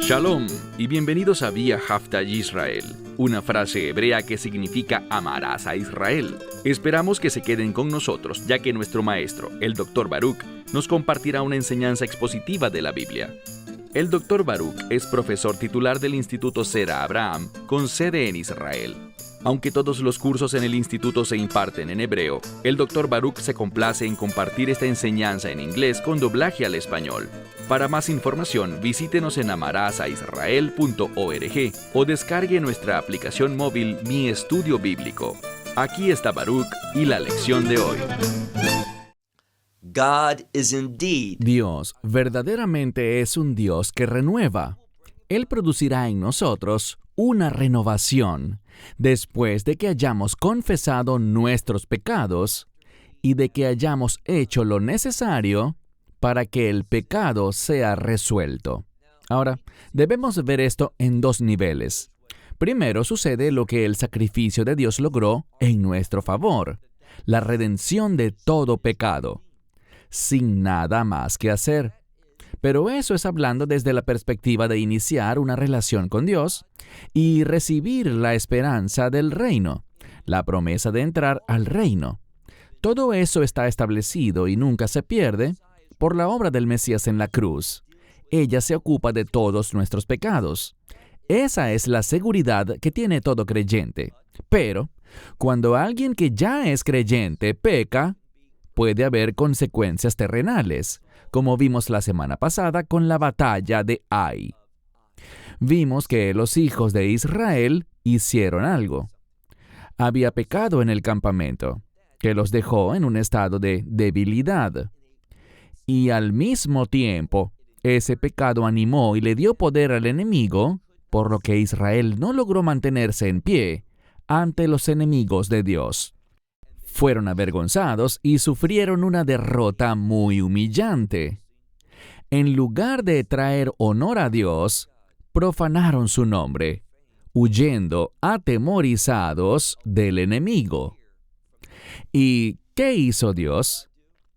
Shalom y bienvenidos a Vía Haftaj Israel, una frase hebrea que significa amarás a Israel. Esperamos que se queden con nosotros, ya que nuestro maestro, el Dr. Baruch, nos compartirá una enseñanza expositiva de la Biblia. El Dr. Baruch es profesor titular del Instituto Zera Abraham, con sede en Israel. Aunque todos los cursos en el instituto se imparten en hebreo, el Dr. Baruch se complace en compartir esta enseñanza en inglés con doblaje al español. Para más información, visítenos en amarasaisrael.org o descargue nuestra aplicación móvil Mi Estudio Bíblico. Aquí está Baruch y la lección de hoy. Dios verdaderamente es un Dios que renueva. Él producirá en nosotros una renovación después de que hayamos confesado nuestros pecados y de que hayamos hecho lo necesario para que el pecado sea resuelto. Ahora, debemos ver esto en dos niveles. Primero sucede lo que el sacrificio de Dios logró en nuestro favor, la redención de todo pecado, sin nada más que hacer. Pero eso es hablando desde la perspectiva de iniciar una relación con Dios y recibir la esperanza del reino, la promesa de entrar al reino. Todo eso está establecido y nunca se pierde por la obra del Mesías en la cruz. Ella se ocupa de todos nuestros pecados. Esa es la seguridad que tiene todo creyente. Pero, cuando alguien que ya es creyente peca, puede haber consecuencias terrenales, como vimos la semana pasada con la batalla de Ai. Vimos que los hijos de Israel hicieron algo. Había pecado en el campamento, que los dejó en un estado de debilidad. Y al mismo tiempo, ese pecado animó y le dio poder al enemigo, por lo que Israel no logró mantenerse en pie ante los enemigos de Dios. Fueron avergonzados y sufrieron una derrota muy humillante. En lugar de traer honor a Dios, profanaron su nombre, huyendo atemorizados del enemigo. ¿Y qué hizo Dios?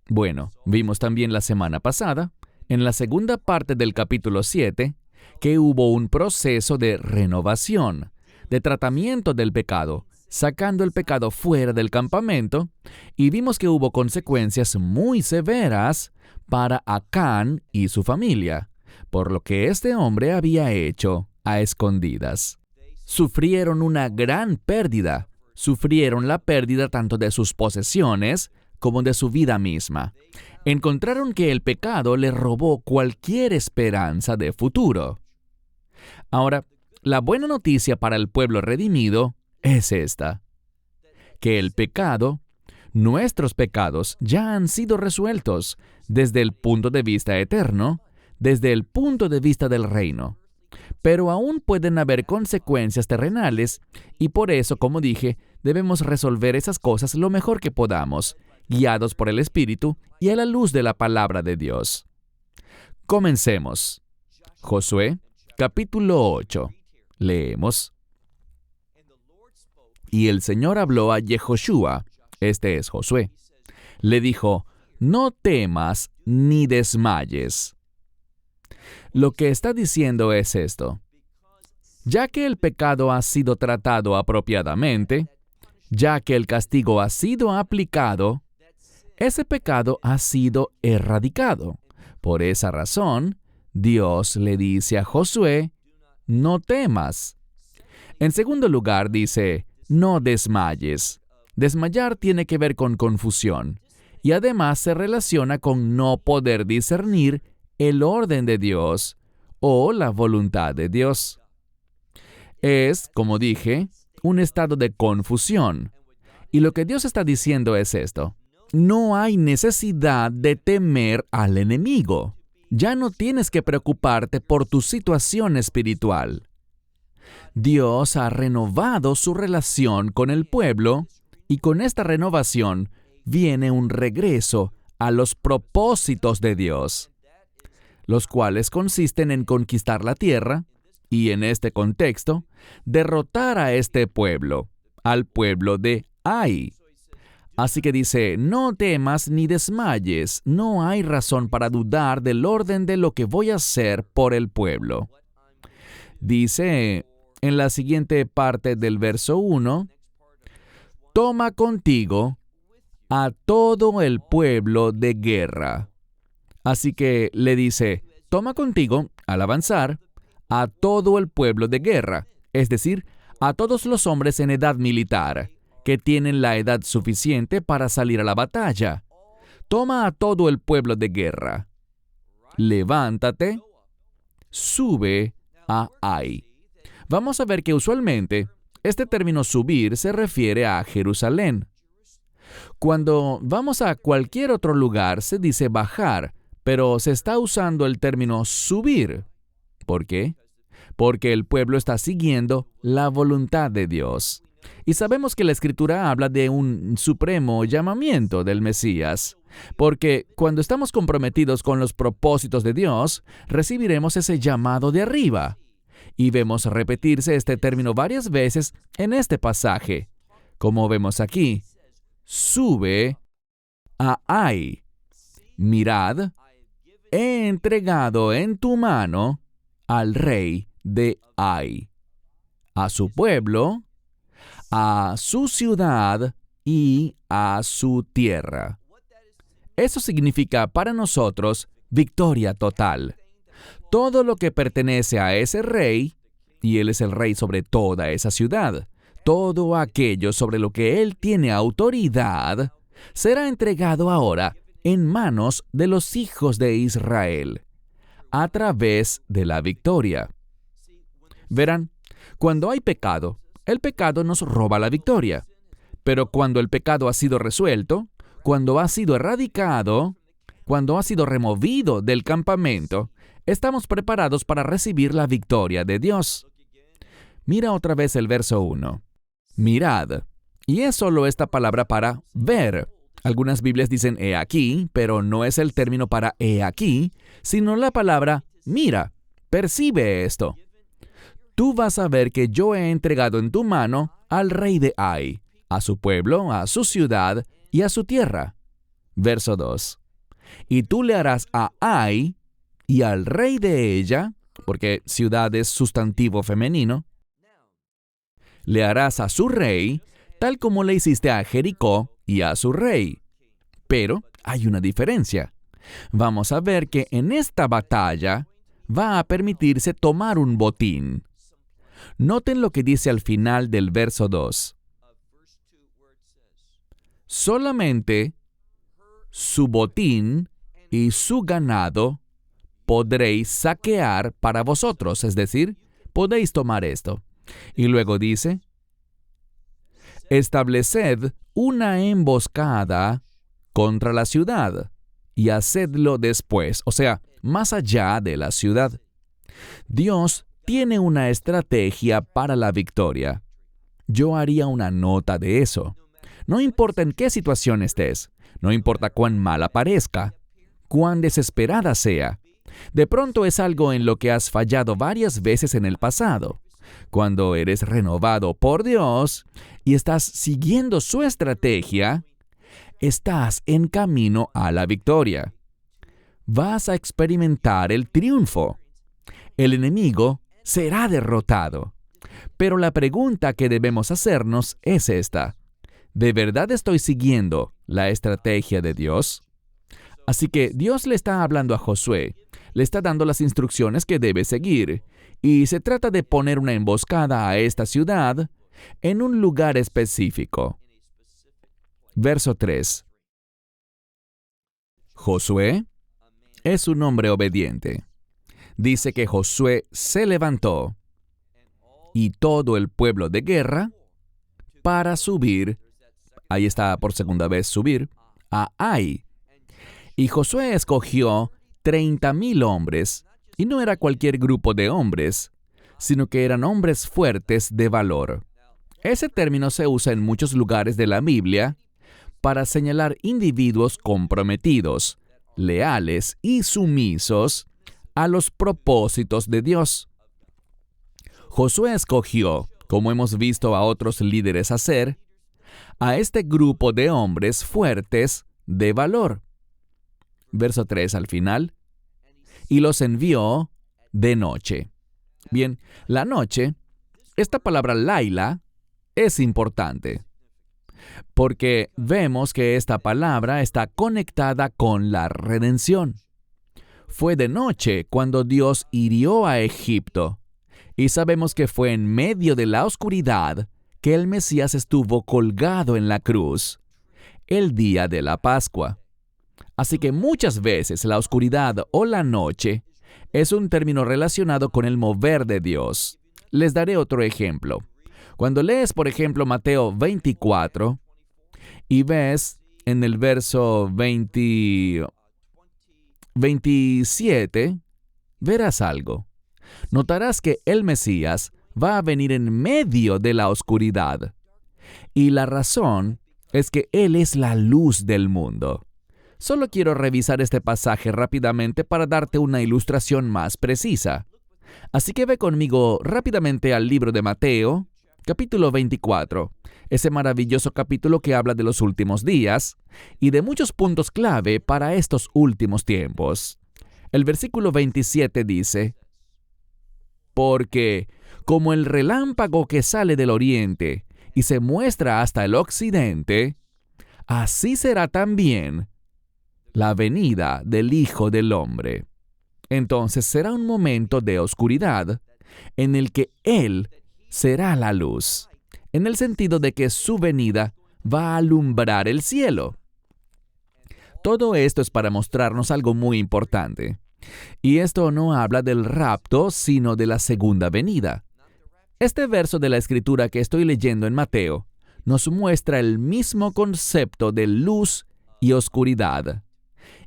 Bueno, vimos también la semana pasada, en la segunda parte del capítulo 7, que hubo un proceso de renovación, de tratamiento del pecado, sacando el pecado fuera del campamento, y vimos que hubo consecuencias muy severas para Acán y su familia, por lo que este hombre había hecho a escondidas. Sufrieron una gran pérdida. Sufrieron la pérdida tanto de sus posesiones como de su vida misma. Encontraron que el pecado le robó cualquier esperanza de futuro. Ahora, la buena noticia para el pueblo redimido es esta: que el pecado, nuestros pecados, ya han sido resueltos desde el punto de vista eterno, desde el punto de vista del reino. Pero aún pueden haber consecuencias terrenales y por eso, como dije, debemos resolver esas cosas lo mejor que podamos, guiados por el Espíritu y a la luz de la palabra de Dios. Comencemos. Josué, capítulo 8. Leemos. Y el Señor habló a Yehoshua, este es Josué. Le dijo, no temas ni desmayes. Lo que está diciendo es esto: ya que el pecado ha sido tratado apropiadamente, ya que el castigo ha sido aplicado, ese pecado ha sido erradicado. Por esa razón, Dios le dice a Josué, no temas. En segundo lugar, dice, no desmayes. Desmayar tiene que ver con confusión, y además se relaciona con no poder discernir el orden de Dios o la voluntad de Dios. Es, como dije, un estado de confusión. Y lo que Dios está diciendo es esto: no hay necesidad de temer al enemigo. Ya no tienes que preocuparte por tu situación espiritual. Dios ha renovado su relación con el pueblo y con esta renovación viene un regreso a los propósitos de Dios, los cuales consisten en conquistar la tierra y, en este contexto, derrotar a este pueblo, al pueblo de Ai. Así que dice, no temas ni desmayes, no hay razón para dudar del orden de lo que voy a hacer por el pueblo. Dice en la siguiente parte del verso 1, toma contigo a todo el pueblo de guerra. Así que le dice, toma contigo, al avanzar, a todo el pueblo de guerra, es decir, a todos los hombres en edad militar, que tienen la edad suficiente para salir a la batalla. Toma a todo el pueblo de guerra. Levántate, sube a Ai. Vamos a ver que usualmente este término subir se refiere a Jerusalén. Cuando vamos a cualquier otro lugar se dice bajar, pero se está usando el término subir. ¿Por qué? Porque el pueblo está siguiendo la voluntad de Dios. Y sabemos que la Escritura habla de un supremo llamamiento del Mesías, porque cuando estamos comprometidos con los propósitos de Dios, recibiremos ese llamado de arriba. Y vemos repetirse este término varias veces en este pasaje. Como vemos aquí, sube a Ai. Mirad, he entregado en tu mano al rey de Ai, a su pueblo, a su ciudad y a su tierra. Eso significa para nosotros victoria total. Todo lo que pertenece a ese rey, y él es el rey sobre toda esa ciudad, todo aquello sobre lo que él tiene autoridad, será entregado ahora en manos de los hijos de Israel, a través de la victoria. Verán, cuando hay pecado, el pecado nos roba la victoria. Pero cuando el pecado ha sido resuelto, cuando ha sido erradicado, cuando ha sido removido del campamento, estamos preparados para recibir la victoria de Dios. Mira otra vez el verso 1. Mirad. Y es solo esta palabra para ver. Algunas Biblias dicen he aquí, pero no es el término para he aquí, sino la palabra mira. Percibe esto. Tú vas a ver que yo he entregado en tu mano al rey de Ai, a su pueblo, a su ciudad y a su tierra. Verso 2. Y tú le harás a Ai y al rey de ella, porque ciudad es sustantivo femenino, le harás a su rey, tal como le hiciste a Jericó y a su rey. Pero hay una diferencia. Vamos a ver que en esta batalla va a permitirse tomar un botín. Noten lo que dice al final del verso 2. Solamente su botín y su ganado podréis saquear para vosotros, es decir, podéis tomar esto. Y luego dice, estableced una emboscada contra la ciudad y hacedlo después, o sea, más allá de la ciudad. Dios tiene una estrategia para la victoria. Yo haría una nota de eso. No importa en qué situación estés, no importa cuán mala parezca, cuán desesperada sea. De pronto es algo en lo que has fallado varias veces en el pasado. Cuando eres renovado por Dios y estás siguiendo su estrategia, estás en camino a la victoria. Vas a experimentar el triunfo. El enemigo será derrotado. Pero la pregunta que debemos hacernos es esta. ¿De verdad estoy siguiendo la estrategia de Dios? Así que Dios le está hablando a Josué, le está dando las instrucciones que debe seguir, y se trata de poner una emboscada a esta ciudad en un lugar específico. Verso 3. Josué es un hombre obediente. Dice que Josué se levantó y todo el pueblo de guerra para subir, ahí está por segunda vez subir, a Ai. Y Josué escogió 30,000 hombres, y no era cualquier grupo de hombres, sino que eran hombres fuertes de valor. Ese término se usa en muchos lugares de la Biblia para señalar individuos comprometidos, leales y sumisos a los propósitos de Dios. Josué escogió, como hemos visto a otros líderes hacer, a este grupo de hombres fuertes de valor. Verso 3 al final. Y los envió de noche. Bien, la noche, esta palabra laila, es importante, porque vemos que esta palabra está conectada con la redención. Fue de noche cuando Dios hirió a Egipto, y sabemos que fue en medio de la oscuridad que el Mesías estuvo colgado en la cruz, el día de la Pascua. Así que muchas veces la oscuridad o la noche es un término relacionado con el mover de Dios. Les daré otro ejemplo. Cuando lees, por ejemplo, Mateo 24 y ves en el verso 27, verás algo. Notarás que el Mesías va a venir en medio de la oscuridad. Y la razón es que Él es la luz del mundo. Solo quiero revisar este pasaje rápidamente para darte una ilustración más precisa. Así que ve conmigo rápidamente al libro de Mateo, capítulo 24, ese maravilloso capítulo que habla de los últimos días y de muchos puntos clave para estos últimos tiempos. El versículo 27 dice: Porque como el relámpago que sale del oriente y se muestra hasta el occidente, así será también la venida del Hijo del Hombre. Entonces será un momento de oscuridad en el que Él será la luz, en el sentido de que su venida va a alumbrar el cielo. Todo esto es para mostrarnos algo muy importante. Y esto no habla del rapto, sino de la segunda venida. Este verso de la Escritura que estoy leyendo en Mateo nos muestra el mismo concepto de luz y oscuridad,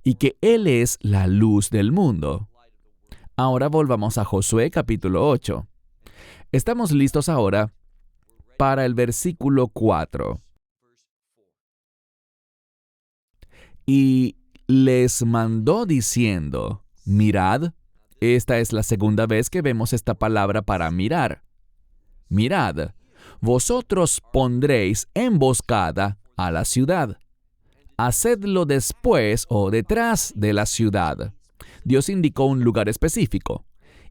y que Él es la luz del mundo. Ahora volvamos a Josué capítulo 8. Estamos listos ahora para el versículo 4. Y les mandó diciendo: Mirad, esta es la segunda vez que vemos esta palabra para mirar. Mirad, vosotros pondréis emboscada a la ciudad. Hacedlo después o detrás de la ciudad. Dios indicó un lugar específico.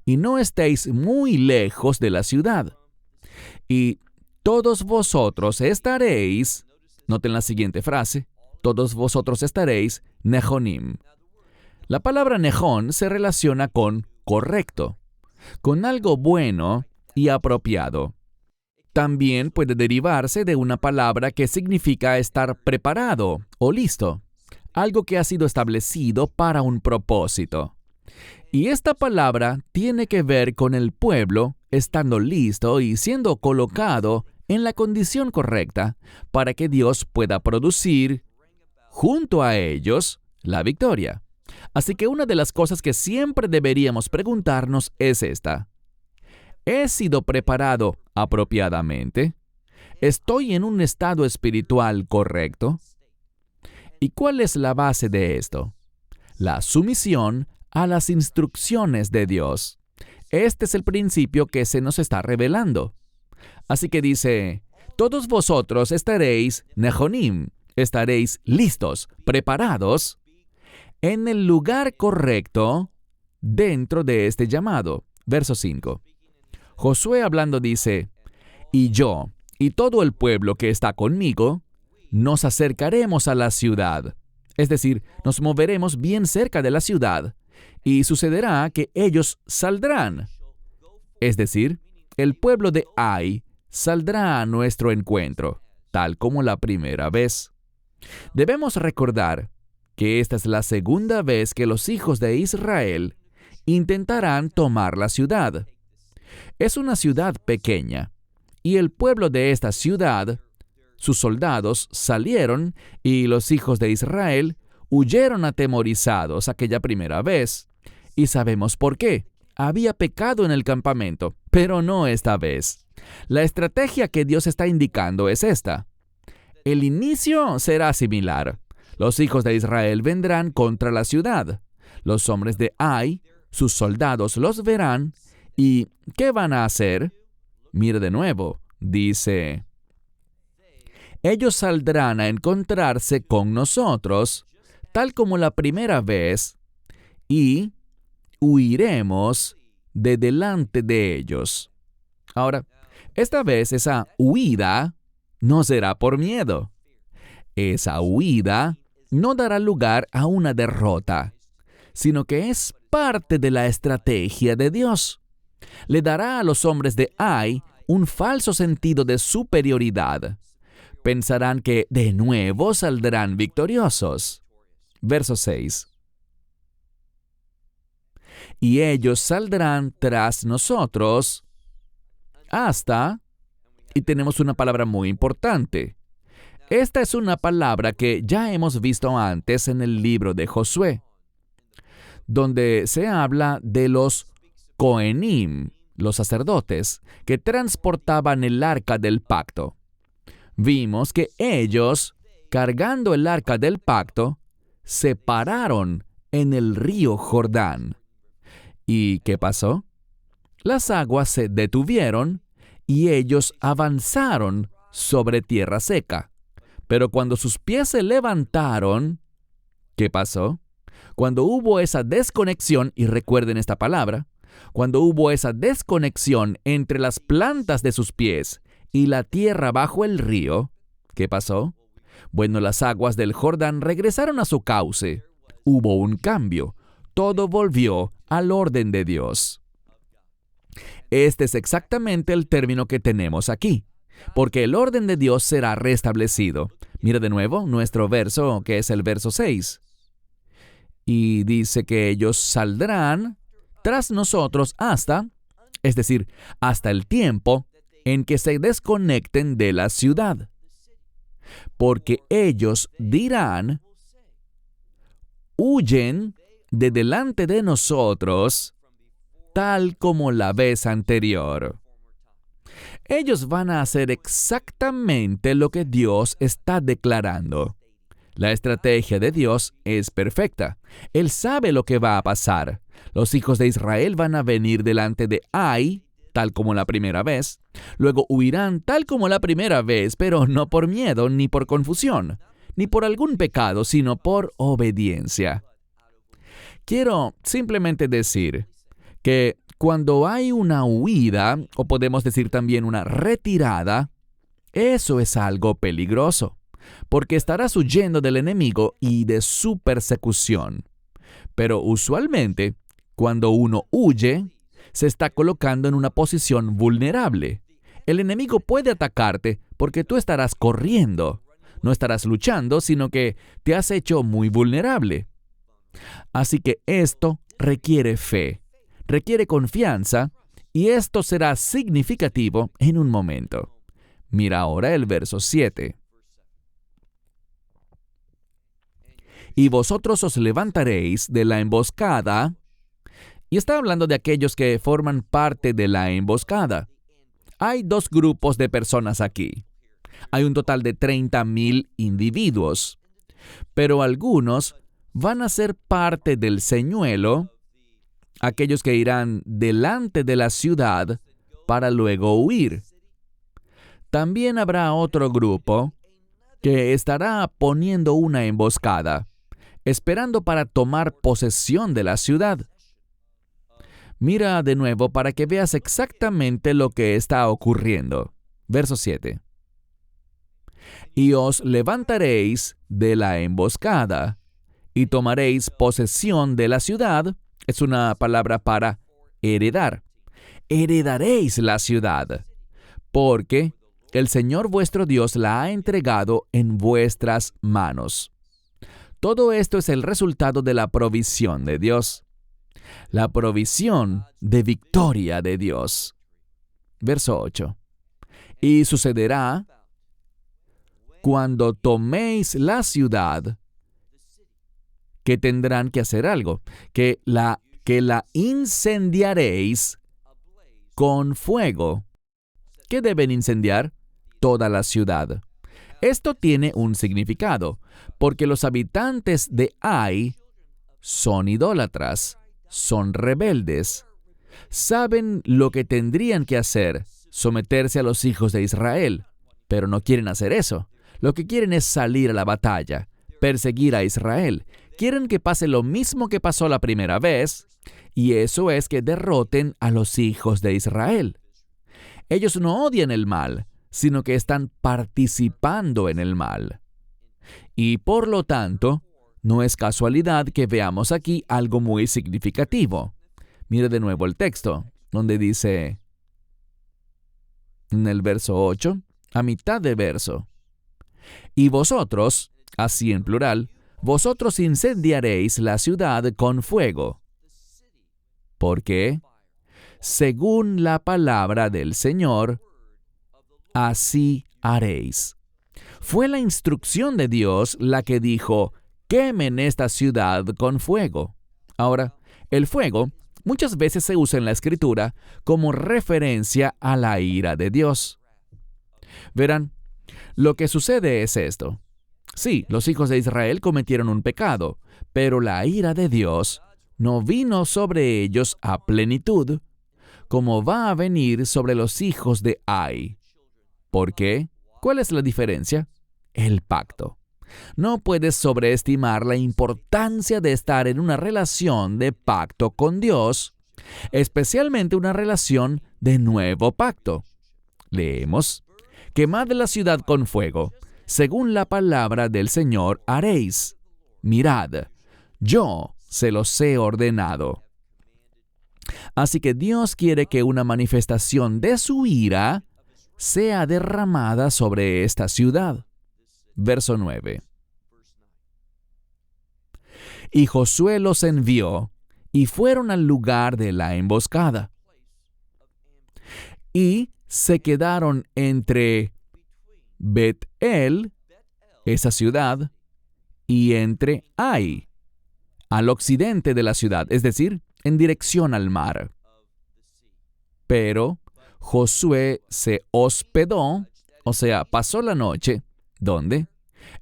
Y no estéis muy lejos de la ciudad. Y todos vosotros estaréis, noten la siguiente frase, todos vosotros estaréis nejonim. La palabra nejón se relaciona con correcto, con algo bueno y apropiado. También puede derivarse de una palabra que significa estar preparado o listo, algo que ha sido establecido para un propósito. Y esta palabra tiene que ver con el pueblo estando listo y siendo colocado en la condición correcta para que Dios pueda producir, junto a ellos, la victoria. Así que una de las cosas que siempre deberíamos preguntarnos es esta: ¿he sido preparado apropiadamente? ¿Estoy en un estado espiritual correcto? ¿Y cuál es la base de esto? La sumisión a las instrucciones de Dios. Este es el principio que se nos está revelando. Así que dice: todos vosotros estaréis nejonim, estaréis listos, preparados, en el lugar correcto dentro de este llamado. Verso 5. Josué hablando dice: y yo y todo el pueblo que está conmigo, nos acercaremos a la ciudad. Es decir, nos moveremos bien cerca de la ciudad, y sucederá que ellos saldrán. Es decir, el pueblo de Ai saldrá a nuestro encuentro, tal como la primera vez. Debemos recordar que esta es la segunda vez que los hijos de Israel intentarán tomar la ciudad. Es una ciudad pequeña, y el pueblo de esta ciudad, sus soldados salieron y los hijos de Israel huyeron atemorizados aquella primera vez. Y sabemos por qué. Había pecado en el campamento, pero no esta vez. La estrategia que Dios está indicando es esta. El inicio será similar. Los hijos de Israel vendrán contra la ciudad. Los hombres de Ai, sus soldados, los verán. ¿Y qué van a hacer? Mire de nuevo. Dice: ellos saldrán a encontrarse con nosotros, tal como la primera vez, y huiremos de delante de ellos. Ahora, esta vez esa huida no será por miedo. Esa huida no dará lugar a una derrota, sino que es parte de la estrategia de Dios. Le dará a los hombres de Ai un falso sentido de superioridad. Pensarán que de nuevo saldrán victoriosos. Verso 6. Y ellos saldrán tras nosotros hasta, y tenemos una palabra muy importante. Esta es una palabra que ya hemos visto antes en el libro de Josué, donde se habla de los Cohenim, los sacerdotes, que transportaban el arca del pacto. Vimos que ellos, cargando el arca del pacto, se pararon en el río Jordán. ¿Y qué pasó? Las aguas se detuvieron y ellos avanzaron sobre tierra seca. Pero cuando sus pies se levantaron, ¿qué pasó? Cuando hubo esa desconexión, y recuerden esta palabra, cuando hubo esa desconexión entre las plantas de sus pies y la tierra bajo el río, ¿qué pasó? Bueno, las aguas del Jordán regresaron a su cauce. Hubo un cambio. Todo volvió al orden de Dios. Este es exactamente el término que tenemos aquí, porque el orden de Dios será restablecido. Mira de nuevo nuestro verso, que es el verso 6. Y dice que ellos saldrán tras nosotros hasta, es decir, hasta el tiempo en que se desconecten de la ciudad. Porque ellos dirán, huyen de delante de nosotros, tal como la vez anterior. Ellos van a hacer exactamente lo que Dios está declarando. La estrategia de Dios es perfecta. Él sabe lo que va a pasar. Los hijos de Israel van a venir delante de Ai, tal como la primera vez. Luego huirán tal como la primera vez, pero no por miedo ni por confusión, ni por algún pecado, sino por obediencia. Quiero simplemente decir que cuando hay una huida, o podemos decir también una retirada, eso es algo peligroso, porque estarás huyendo del enemigo y de su persecución. Pero usualmente, cuando uno huye, se está colocando en una posición vulnerable. El enemigo puede atacarte porque tú estarás corriendo. No estarás luchando, sino que te has hecho muy vulnerable. Así que esto requiere fe, requiere confianza, y esto será significativo en un momento. Mira ahora el verso 7. Y vosotros os levantaréis de la emboscada. Y está hablando de aquellos que forman parte de la emboscada. Hay dos grupos de personas aquí. Hay un total de 30,000 individuos, pero algunos van a ser parte del señuelo, aquellos que irán delante de la ciudad para luego huir. También habrá otro grupo que estará poniendo una emboscada, esperando para tomar posesión de la ciudad. Mira de nuevo para que veas exactamente lo que está ocurriendo. Verso 7. Y os levantaréis de la emboscada, y tomaréis posesión de la ciudad. Es una palabra para heredar. Heredaréis la ciudad, porque el Señor vuestro Dios la ha entregado en vuestras manos. Todo esto es el resultado de la provisión de Dios. La provisión de victoria de Dios. Verso 8. Y sucederá cuando toméis la ciudad, que tendrán que hacer algo, que la incendiaréis con fuego. ¿Qué deben incendiar? Toda la ciudad. Esto tiene un significado, porque los habitantes de Ai son idólatras, son rebeldes. Saben lo que tendrían que hacer, someterse a los hijos de Israel, pero no quieren hacer eso. lo que quieren es salir a la batalla, perseguir a Israel. Quieren que pase lo mismo que pasó la primera vez, y eso es que derroten a los hijos de Israel. Ellos no odian el mal, sino que están participando en el mal. Y por lo tanto, no es casualidad que veamos aquí algo muy significativo. Mire de nuevo el texto, donde dice, en el verso 8, a mitad de verso, y vosotros, así en plural, vosotros incendiaréis la ciudad con fuego. ¿Por qué? Según la palabra del Señor, así haréis. Fue la instrucción de Dios la que dijo, quemen esta ciudad con fuego. Ahora, el fuego muchas veces se usa en la Escritura como referencia a la ira de Dios. Verán, lo que sucede es esto. Sí, los hijos de Israel cometieron un pecado, pero la ira de Dios no vino sobre ellos a plenitud, como va a venir sobre los hijos de Ai. ¿Por qué? ¿Cuál es la diferencia? El pacto. No puedes sobreestimar la importancia de estar en una relación de pacto con Dios, especialmente una relación de nuevo pacto. Leemos, quemad la ciudad con fuego, según la palabra del Señor haréis. Mirad, yo se los he ordenado. Así que Dios quiere que una manifestación de su ira sea derramada sobre esta ciudad. Verso 9. Y Josué los envió, y fueron al lugar de la emboscada. Y se quedaron entre Bet-El, esa ciudad, y entre Ai, al occidente de la ciudad, es decir, en dirección al mar. Pero Josué se hospedó, o sea, pasó la noche. ¿Dónde?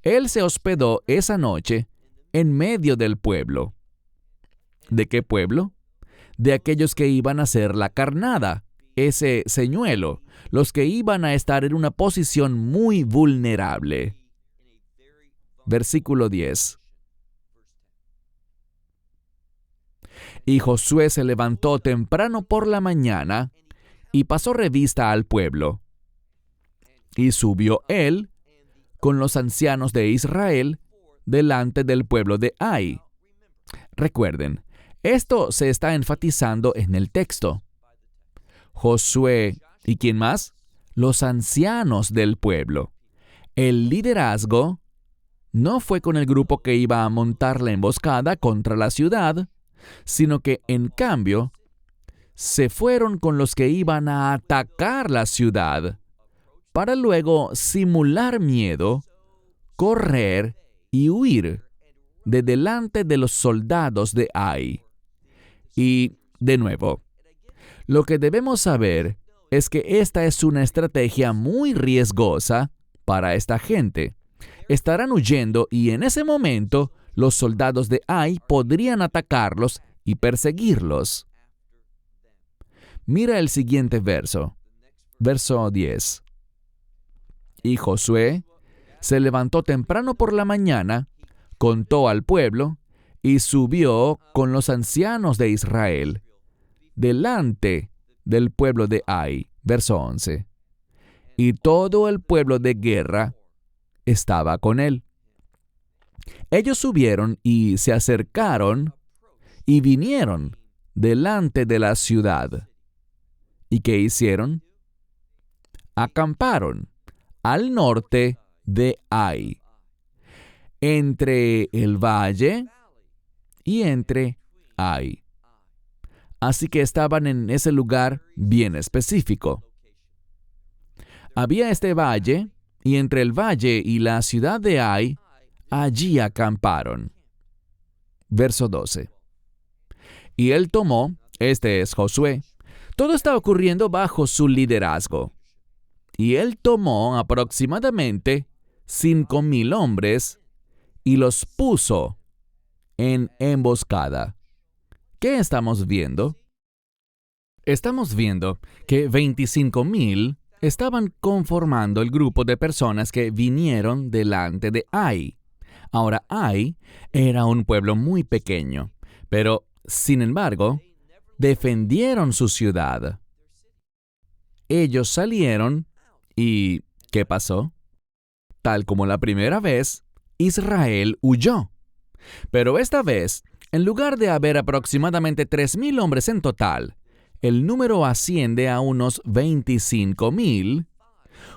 Él se hospedó esa noche en medio del pueblo. ¿De qué pueblo? De aquellos que iban a hacer la carnada, ese señuelo, los que iban a estar en una posición muy vulnerable. Versículo 10. Y Josué se levantó temprano por la mañana y pasó revista al pueblo. Y subió él con los ancianos de Israel delante del pueblo de Ai. Recuerden, esto se está enfatizando en el texto. Josué, ¿y quién más? Los ancianos del pueblo. El liderazgo no fue con el grupo que iba a montar la emboscada contra la ciudad, sino que, en cambio, se fueron con los que iban a atacar la ciudad, para luego simular miedo, correr y huir de delante de los soldados de Ai. Y, de nuevo, lo que debemos saber es que esta es una estrategia muy riesgosa para esta gente. Estarán huyendo y en ese momento los soldados de Ai podrían atacarlos y perseguirlos. Mira el siguiente verso. Verso 10. Y Josué se levantó temprano por la mañana, contó al pueblo y subió con los ancianos de Israel delante del pueblo de Ai. Verso 11. Y todo el pueblo de guerra estaba con él. Ellos subieron y se acercaron y vinieron delante de la ciudad. ¿Y qué hicieron? Acamparon al norte de Ai, entre el valle y entre Ai. Así que estaban en ese lugar bien específico. Había este valle, y entre el valle y la ciudad de Ai, allí acamparon. Verso 12. Y él tomó, este es Josué, todo está ocurriendo bajo su liderazgo. Y él tomó aproximadamente 5,000 hombres y los puso en emboscada. ¿Qué estamos viendo? Estamos viendo que 25,000 estaban conformando el grupo de personas que vinieron delante de Ai. Ahora, Ai era un pueblo muy pequeño, pero, sin embargo, defendieron su ciudad. Ellos salieron y ¿qué pasó? Tal como la primera vez, Israel huyó. Pero esta vez, en lugar de haber aproximadamente 3,000 hombres en total, el número asciende a unos 25,000,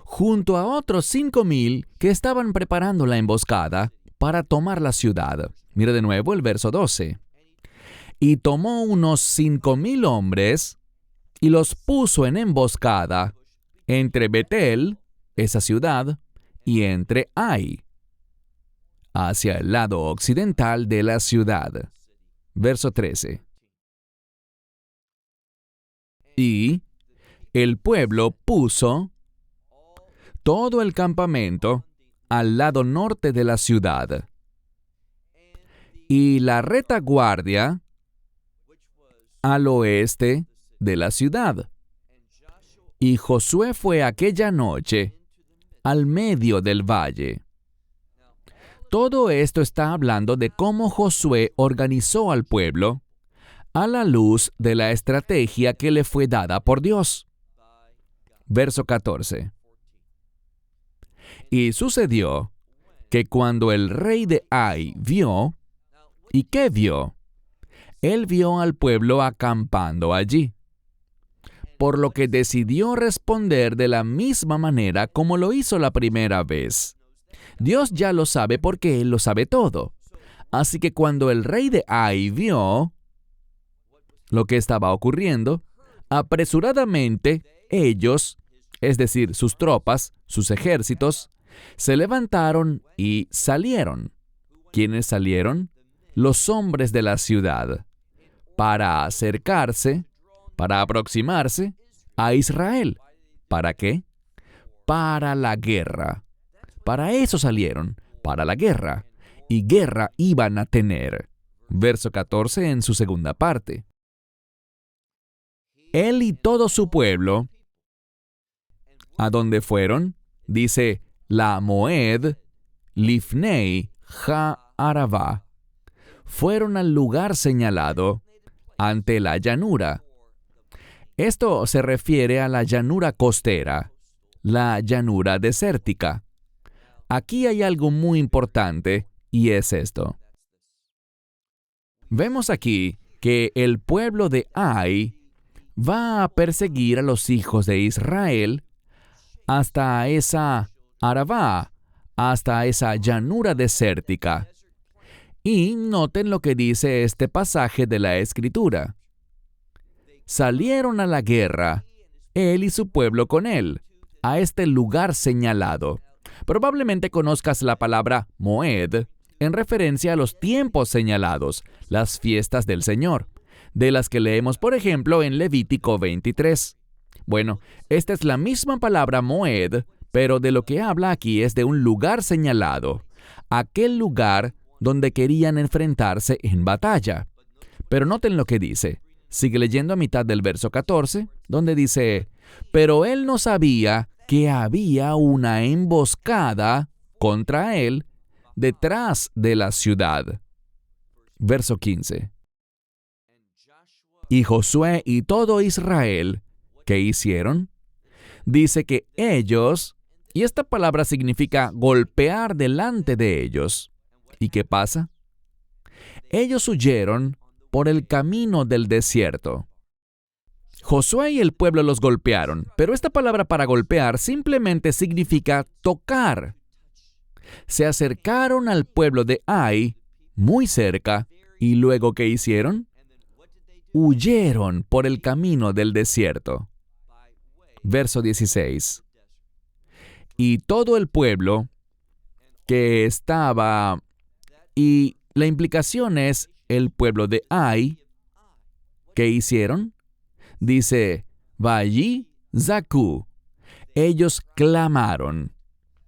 junto a otros 5,000 que estaban preparando la emboscada para tomar la ciudad. Mira de nuevo el verso 12. Y tomó unos 5,000 hombres y los puso en emboscada entre Betel, esa ciudad, y entre Ai, hacia el lado occidental de la ciudad. Verso 13. Y el pueblo puso todo el campamento al lado norte de la ciudad, y la retaguardia al oeste de la ciudad. Y Josué fue aquella noche al medio del valle. Todo esto está hablando de cómo Josué organizó al pueblo a la luz de la estrategia que le fue dada por Dios. Verso 14. Y sucedió que cuando el rey de Ai vio, ¿y qué vio? Él vio al pueblo acampando allí, por lo que decidió responder de la misma manera como lo hizo la primera vez. Dios ya lo sabe porque Él lo sabe todo. Así que cuando el rey de Ai vio lo que estaba ocurriendo, apresuradamente ellos, es decir, sus tropas, sus ejércitos, se levantaron y salieron. ¿Quiénes salieron? Los hombres de la ciudad, para acercarse, para aproximarse a Israel. ¿Para qué? Para la guerra. Para eso salieron, para la guerra. Y guerra iban a tener. Verso 14 en su segunda parte. Él y todo su pueblo, ¿a dónde fueron? Dice, la Moed, Lifnei, Ha-Arava. Fueron al lugar señalado, ante la llanura. Esto se refiere a la llanura costera, la llanura desértica. Aquí hay algo muy importante, y es esto. Vemos aquí que el pueblo de Ai va a perseguir a los hijos de Israel hasta esa Arabá, hasta esa llanura desértica. Y noten lo que dice este pasaje de la Escritura. Salieron a la guerra, él y su pueblo con él, a este lugar señalado. Probablemente conozcas la palabra Moed en referencia a los tiempos señalados, las fiestas del Señor, de las que leemos, por ejemplo, en Levítico 23. Bueno, esta es la misma palabra Moed, pero de lo que habla aquí es de un lugar señalado, aquel lugar donde querían enfrentarse en batalla. Pero noten lo que dice. Sigue leyendo a mitad del verso 14, donde dice, pero él no sabía que había una emboscada contra él detrás de la ciudad. Verso 15. Y Josué y todo Israel, ¿qué hicieron? Dice que ellos, y esta palabra significa golpear delante de ellos. ¿Y qué pasa? Ellos huyeron por el camino del desierto. Josué y el pueblo los golpearon, pero esta palabra para golpear simplemente significa tocar. Se acercaron al pueblo de Ai, muy cerca, y luego ¿qué hicieron? Huyeron por el camino del desierto. Verso 16. Y todo el pueblo que estaba, y la implicación es el pueblo de Ai, ¿qué hicieron? Dice, Vayi Zaku. Ellos clamaron.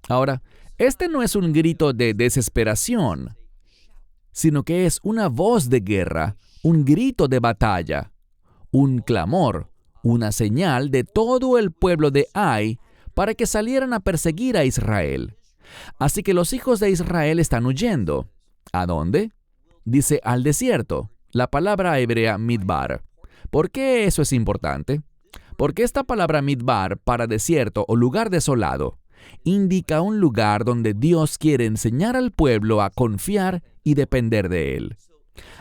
Ahora, este no es un grito de desesperación, sino que es una voz de guerra, un grito de batalla, un clamor, una señal de todo el pueblo de Ai para que salieran a perseguir a Israel. Así que los hijos de Israel están huyendo. ¿A dónde? Dice al desierto. La palabra hebrea midbar. ¿Por qué eso es importante? Porque esta palabra midbar para desierto o lugar desolado indica un lugar donde Dios quiere enseñar al pueblo a confiar y depender de Él.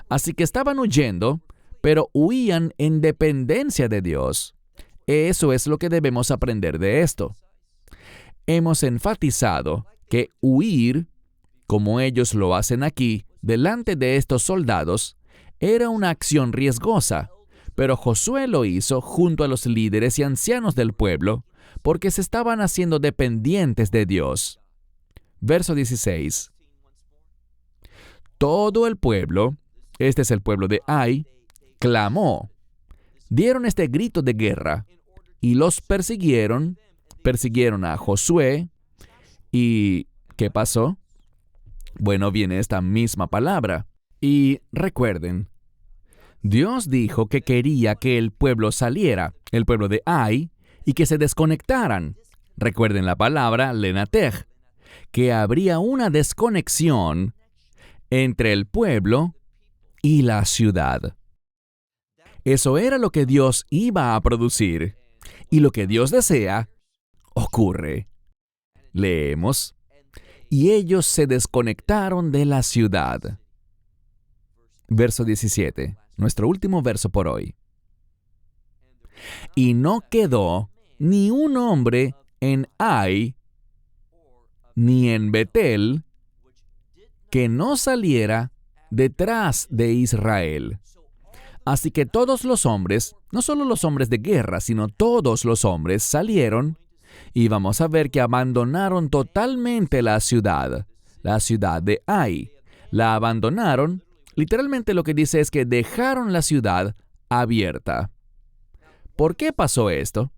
Así que estaban huyendo, pero huían en dependencia de Dios. Eso es lo que debemos aprender de esto. Hemos enfatizado que huir, como ellos lo hacen aquí, delante de estos soldados, era una acción riesgosa, pero Josué lo hizo junto a los líderes y ancianos del pueblo, porque se estaban haciendo dependientes de Dios. Verso 16. Todo el pueblo, este es el pueblo de Ai, clamó. Dieron este grito de guerra y los persiguieron a Josué. ¿Y qué pasó? Bueno, viene esta misma palabra. Y recuerden, Dios dijo que quería que el pueblo saliera, el pueblo de Ai, y que se desconectaran. Recuerden la palabra lenatej, que habría una desconexión entre el pueblo y la ciudad. Eso era lo que Dios iba a producir, y lo que Dios desea, ocurre. Leemos, y ellos se desconectaron de la ciudad. Verso 17, nuestro último verso por hoy. Y no quedó ni un hombre en Ai, ni en Betel, que no saliera detrás de Israel. Así que todos los hombres, no solo los hombres de guerra, sino todos los hombres salieron, y vamos a ver que abandonaron totalmente la ciudad de Ai. La abandonaron, literalmente lo que dice es que dejaron la ciudad abierta. ¿Por qué pasó esto?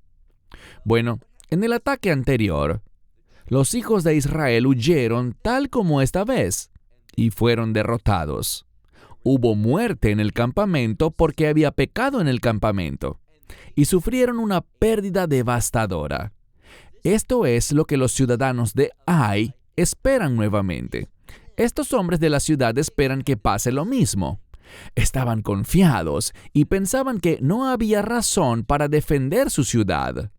Bueno, en el ataque anterior, los hijos de Israel huyeron tal como esta vez, y fueron derrotados. Hubo muerte en el campamento porque había pecado en el campamento, y sufrieron una pérdida devastadora. Esto es lo que los ciudadanos de Ai esperan nuevamente. Estos hombres de la ciudad esperan que pase lo mismo. Estaban confiados y pensaban que no había razón para defender su ciudad,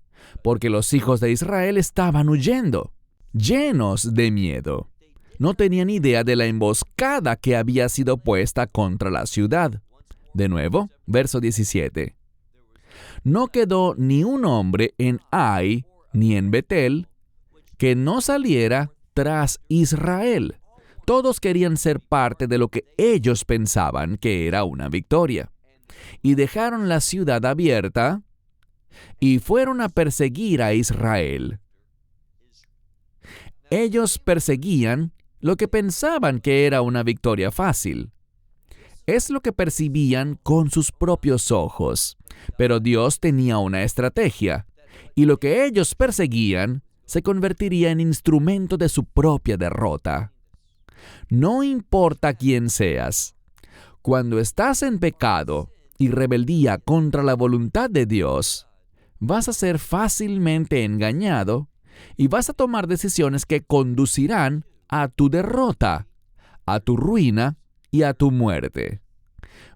porque los hijos de Israel estaban huyendo, llenos de miedo. No tenían idea de la emboscada que había sido puesta contra la ciudad. De nuevo, verso 17. No quedó ni un hombre en Ai ni en Betel que no saliera tras Israel. Todos querían ser parte de lo que ellos pensaban que era una victoria. Y dejaron la ciudad abierta y fueron a perseguir a Israel. Ellos perseguían lo que pensaban que era una victoria fácil. Es lo que percibían con sus propios ojos. Pero Dios tenía una estrategia, y lo que ellos perseguían se convertiría en instrumento de su propia derrota. No importa quién seas, cuando estás en pecado y rebeldía contra la voluntad de Dios, vas a ser fácilmente engañado y vas a tomar decisiones que conducirán a tu derrota, a tu ruina y a tu muerte.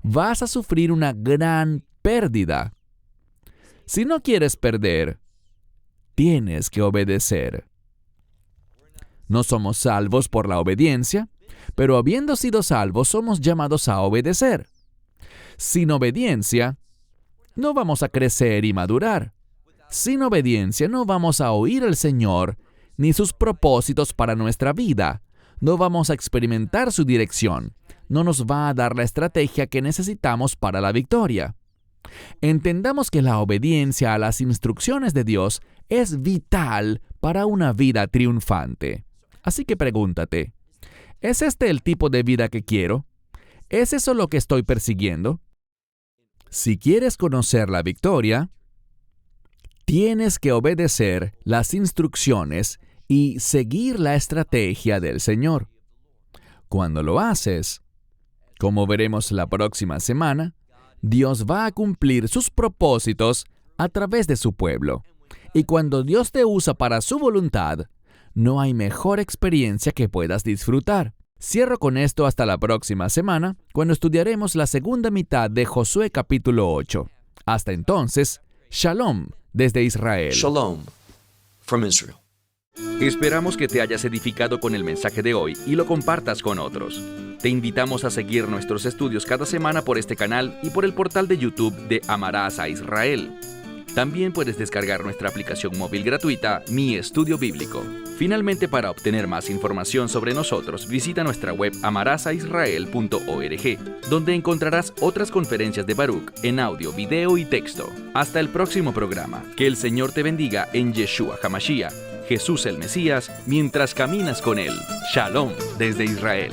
Vas a sufrir una gran pérdida. Si no quieres perder, tienes que obedecer. No somos salvos por la obediencia, pero habiendo sido salvos, somos llamados a obedecer. Sin obediencia, no vamos a crecer y madurar. Sin obediencia, no vamos a oír al Señor ni sus propósitos para nuestra vida. No vamos a experimentar su dirección. No nos va a dar la estrategia que necesitamos para la victoria. Entendamos que la obediencia a las instrucciones de Dios es vital para una vida triunfante. Así que pregúntate, ¿es este el tipo de vida que quiero? ¿Es eso lo que estoy persiguiendo? Si quieres conocer la victoria, tienes que obedecer las instrucciones y seguir la estrategia del Señor. Cuando lo haces, como veremos la próxima semana, Dios va a cumplir sus propósitos a través de su pueblo. Y cuando Dios te usa para su voluntad, no hay mejor experiencia que puedas disfrutar. Cierro con esto hasta la próxima semana, cuando estudiaremos la segunda mitad de Josué capítulo 8. Hasta entonces, Shalom desde Israel. Shalom from Israel. Esperamos que te hayas edificado con el mensaje de hoy y lo compartas con otros. Te invitamos a seguir nuestros estudios cada semana por este canal y por el portal de YouTube de Amarás a Israel. También puedes descargar nuestra aplicación móvil gratuita, Mi Estudio Bíblico. Finalmente, para obtener más información sobre nosotros, visita nuestra web amarasaisrael.org, donde encontrarás otras conferencias de Baruch en audio, video y texto. Hasta el próximo programa. Que el Señor te bendiga en Yeshua HaMashiach, Jesús el Mesías, mientras caminas con Él. Shalom desde Israel.